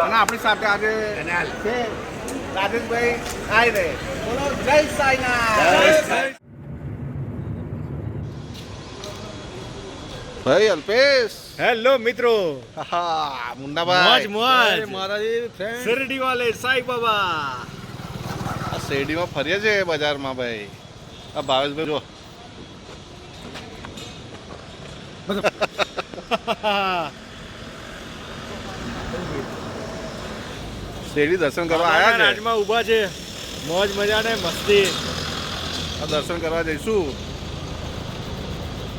અને આપણી સાથે આજે છે રાજેશભાઈ આવી રહે. બોલો જય સાઈનાથ. ભાઈ અલ્પેશ. હેલો મિત્રો. હા મુન્નાભાઈ. મોજ મારા ફ્રેન્ડ શિરડી વાલે સાઈ બાબા. આ શેરડીમાં ફરીએ છે બજારમાં ભાઈ. આ ભાવેશભાઈ જો શેરડી દર્શન કરવા આવ્યા છે. રાજમાં ઊભા છે. મોજ મજા ને મસ્તી. આ દર્શન કરવા જઈશું.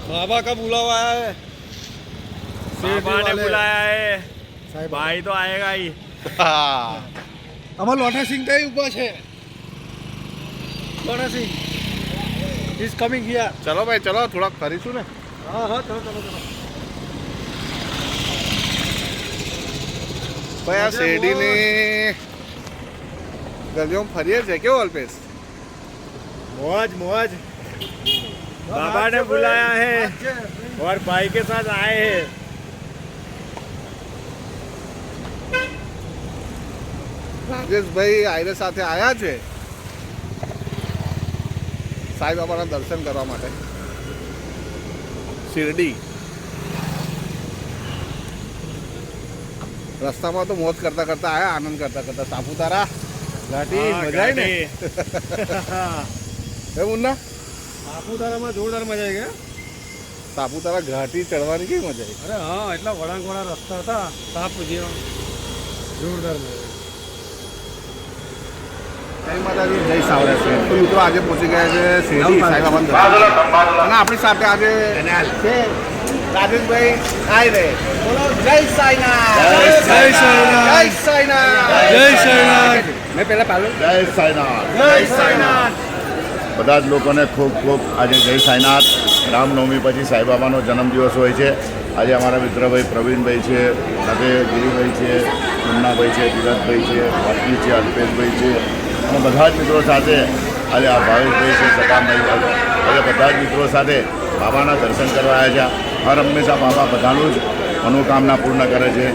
बाबा का बुलावा है. बाबा ने बुलाया है. भाई तो आएगा ही. હા અમાર લોઠા સિંહ કઈ ઊભા છે. લોઠા સિંહ ઇઝ કમિંગ હિયર. ચલો ભાઈ ચલો થોડાક ફરીશું ને. હા હા ચલો ચલો ચલો. ભાઈ આ શેરડીની ગલીઓમાં ફરીએ છે. કેવો અલ્પેશ? मौज मौज. बाबा ने बुलाया है और भाई के साथ आए हैं. રાજેશભાઈ આયરે સાથે આવ્યા છે સાંઈ બાબાના દર્શન કરવા માટે શિરડી. રસ્તામાં તો મોજ કરતા કરતા આવ્યા, આનંદ કરતા કરતા. સાપુતારા ઘાટી મજા આવી ને હે મુન્ના? સાપુતારામાં જોરદાર મજા આવી ગયા. સાપુતારા ઘાટી ચડવાની કેવી મજા આવી? અરે હા, એટલા વળાંકવાળા રસ્તા હતા. સાપ જેવા જોરદાર મજા આવી. જય માતાજી, જય સાવરાષ્ટ્ર. તો મિત્રો આજે પહોંચી ગયા છે શિરડી સાંઈ બાબાના દર્શન. અને આપણી સાથે આજે છે રાજેશભાઈ આવી રહે. બોલો જય સાંઈનાથ. જય સાંઈનાથ. જય સાંઈનાથ. જય સાંઈનાથ. મેં પહેલા પાલું. જય સાંઈનાથ. જય સાંઈનાથ. બધા જ લોકોને ખૂબ ખૂબ આજે જય સાંઈનાથ. રામનવમી પછી સાંઈબાબાનો જન્મદિવસ હોય છે. આજે અમારા મિત્રભાઈ પ્રવીણભાઈ છે, સાથે ગિરીભાઈ છે, મુન્નાભાઈ છે, ધીરજભાઈ છે, વાકી છે, અલ્પેશભાઈ છે અને બધા જ મિત્રો સાથે આજે આ ભાવેશભાઈ છે, સદામભાઈ આજે બધા જ મિત્રો સાથે બાબાના દર્શન કરવા આવ્યા છે. હર હંમેશા બાબા બધાનું જ મનોકામના પૂર્ણ કરે છે.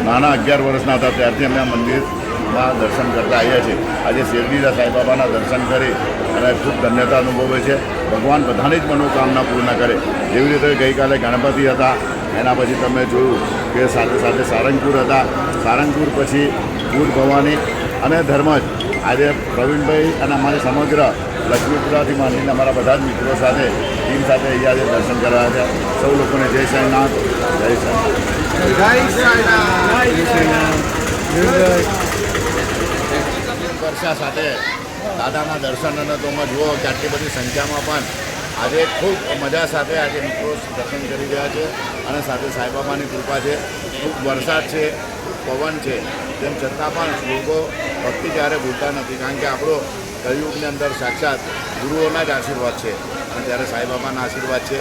નાના 11 વર્ષના હતા ત્યારથી અમે આ મંદિરમાં દર્શન કરતા આવ્યા છીએ. આજે શિરડીના સાંઈબાબાના દર્શન કરી અને ખૂબ ધન્યતા અનુભવે છે. ભગવાન બધાની જ મનોકામના પૂર્ણ કરે. જેવી રીતે ગઈકાલે ગણપતિ હતા, એના પછી તમે જોયું કે સાથે સાથે સારંગપુર હતા. સારંગપુર પછી ભૂત ભવાની અને ધર્મજ. આજે પ્રવીણભાઈ અને અમારી સમગ્ર લક્ષ્મીપુરાથી માંડીને અમારા બધા જ મિત્રો સાથે ટીમ સાથે અહીંયા આજે દર્શન કરવા છે. સૌ લોકોને જય સાંઈનાથ. જય સાંઈનાથ. જય સાંઈનાથ. વર્ષા સાથે દાદાના દર્શન અને તોમાં જુઓ કે આટલી બધી સંખ્યામાં પણ આજે ખૂબ મજા સાથે આજે મિત્રો દર્શન કરી રહ્યા છે અને સાથે સાંઈબાબાની કૃપા છે. ખૂબ વરસાદ છે, પવન છે, તેમ છતાં પણ લોકો ભક્તિ ક્યારે ભૂલતા નથી. કારણ કે આપણો કળિયુગની અંદર સાક્ષાત ગુરુઓના જ આશીર્વાદ છે અને ત્યારે સાંઈબાબાના આશીર્વાદ છે.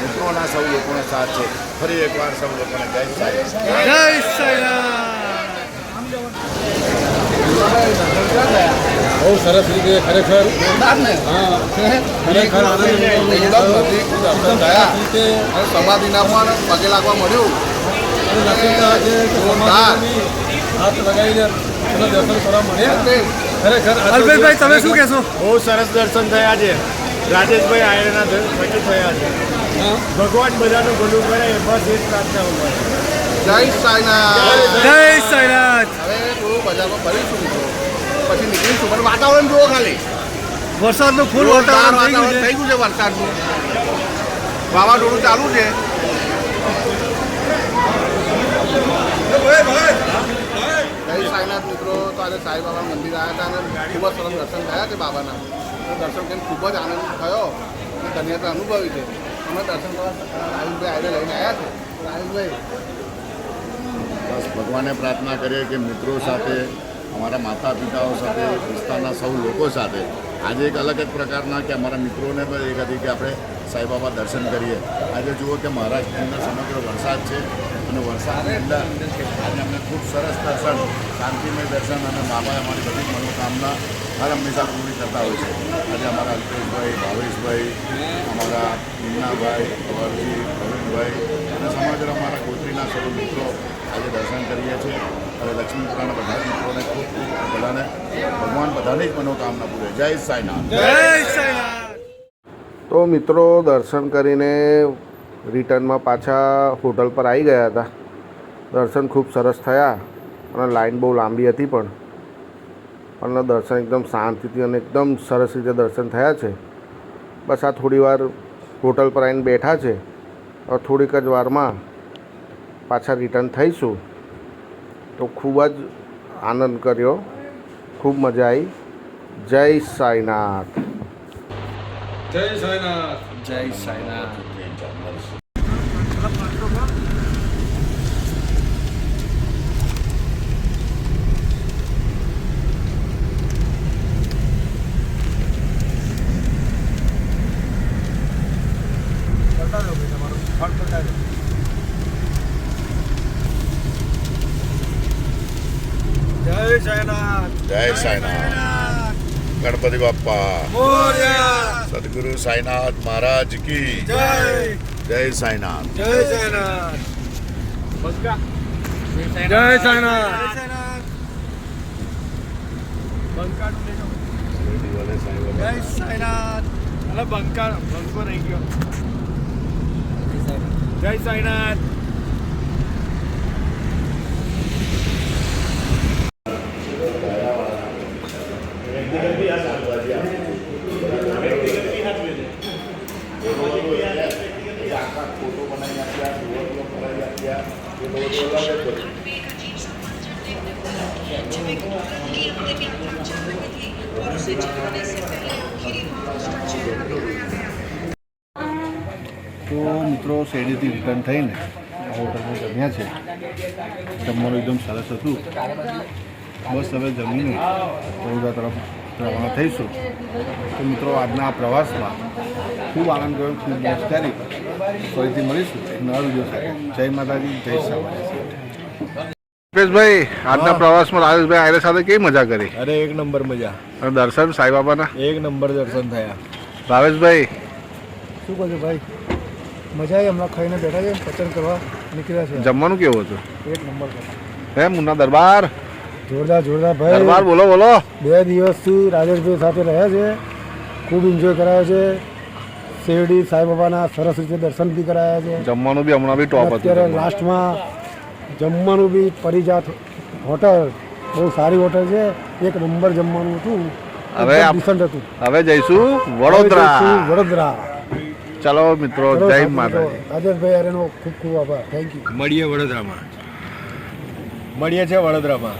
મિત્રોના સૌ લોકોનો સાથ છે. ફરી એકવાર સૌ લોકોને જય સાંઈ. જય સાંઈનાથ. બહુ સરસ રીતે ખરેખર ખરેખર સમાધિના પણ પગે લાગવા મળ્યું. હાથ લગાવીને દર્શન કરવા મળ્યા. ખરેખર અલ્પેશભાઈ તમે શું કહેશો? બહુ સરસ દર્શન થયા છે. રાજેશભાઈ આયરના પછી થયા છે. ભગવાન બધાનું ભલું કરે એ બસ એ જ પ્રાર્થના હોય. જય સાંઈનાથ. જય સાંઈનાથ. હવે થોડું બજારમાં ફરીશું મિત્રો, પછી નીકળીશું. પણ વાતાવરણ જુઓ ખાલી. વરસાદનું ફૂલ જોરદાર વાતાવરણ થઈ ગયું છે વરસાદનું. વાવાઝોડું ચાલુ છે. જય સાંઈનાથ મિત્રો. તો આજે સાંઈ બાબા મંદિર આવ્યા હતા અને ખૂબ જ સરસ દર્શન થયા છે બાબાના. દર્શન કરીને ખૂબ જ આનંદ થયો અને ધન્યતા અનુભવી છે. અમે દર્શન કરવા રાહુલભાઈ આવીને લઈને આવ્યા છે. રાહુલભાઈ બસ ભગવાને પ્રાર્થના કરીએ કે મિત્રો સાથે, અમારા માતા પિતાઓ સાથે, વિસ્તારના સૌ લોકો સાથે આજે એક અલગ જ પ્રકારના કે અમારા મિત્રોને પણ એક હતી કે આપણે સાંઈબાબા દર્શન કરીએ. આજે જુઓ કે મહારાષ્ટ્રની અંદર સમગ્ર વરસાદ છે અને વરસાદની અંદર આજે અમને ખૂબ સરસ દર્શન શાંતિમય દર્શન અને બાબા અમારી બધી જ મનોકામના હર હંમેશા પૂરી કરતા હોય છે. આજે અમારા અલ્પેશભાઈ, ભાવેશભાઈ, અમારા મુન્નાભાઈ, અવરજી, પ્રવીણભાઈ અને સમાજના અમારા ગોત્રીના સૌ મિત્રો આજે દર્શન કરીએ છીએ. અને લક્ષ્મીપુરાના બધા જ મિત્રોને ખૂબ ખૂબ બધાને ભગવાન બધાની જ મનોકામના પૂરે. જય સાંઈનાથ. તો મિત્રો દર્શન કરીને રિટર્નમાં પાછા હોટલ પર આવી ગયા હતા. દર્શન ખૂબ સરસ થયા અને લાઈન બહુ લાંબી હતી પણ દર્શન એકદમ શાંતિથી અને એકદમ સરસ રીતે દર્શન થયા છે. બસ આ થોડી વાર હોટલ પર આવીને બેઠા છે. હવે થોડીક જ વારમાં પાછા રિટર્ન થઈશું. તો ખૂબ જ આનંદ કર્યો, ખૂબ મજા આવી. જય સાંઈનાથ. જય સાંઈનાથ. જય સાંઈનાથ. જય સાંઈનાથ. જય સાંઈનાથ. ગણપતિ બાપ્પા મોરયા. સદગુરુ સાંઈનાથ મહારાજ કી જય. જય સાંઈનાથ. જય સાંઈનાથ. જય સાંઈનાથ. જય સાંઈનાથ. અલે બંકો રહી ગયો. જય સાંઈનાથ. તો મિત્રો શેરડીથી રિટર્ન થઈને હોટલમાં જમ્યા છે. જમવાનું એકદમ સરસ હતું. બસ હવે જમીને બરોડા તરફ રવાના થઈશું. તો મિત્રો આજના આ પ્રવાસમાં ખૂબ આનંદ કર્યો, ખૂબ મોજ કરી. ફરીથી મળીશું એક નવા વિડીયો સાથે. જય માતાજી, જય સાંઈનાથ. રૂપેશભાઈ, આજના પ્રવાસમાં રાજેશભાઈ આયરે સાથે કેવી મજા કરી? અરે એક નંબર મજા. અને દર્શન સાંઈબાબાના એક નંબર દર્શન થયા. ભાવેશભાઈ, શું કહો છો ભાઈ? મજા આવી. હમણાં ખાઈને બેઠા છે, પચન કરવા નીકળ્યા છે. જમવાનું કેવું હતું? એક નંબર છે. હે મુન્ના દરબાર, જોરદાર જોરદાર દરબાર ભાઈ. બોલો બોલો. 2 દિવસથી રાજેશભાઈ સાથે રહ્યા છે, ખૂબ એન્જોય કરાયો છે. શિરડી સાંઈબાબાના સરસ રીતે દર્શન બી કરાયા છે. જમવાનું બી હમણાં બી ટોપ અત્યારે હતું. લાસ્ટમાં જમવાનું બી પરિજાત હોટલ, બહુ સારી હોટલ છે. એક નંબર જમવાનું હતું. હવે ડિસન્ટ હતું. હવે જઈશું વડોદરા. વડોદરા. ચલો મિત્રો, ચલો જય સાથે માતાજી. રાજેશભાઈ અરેનો ખૂબ ખૂબ આભાર. Thank you. મળીએ વડોદરામાં. મળીએ છે વડોદરામાં.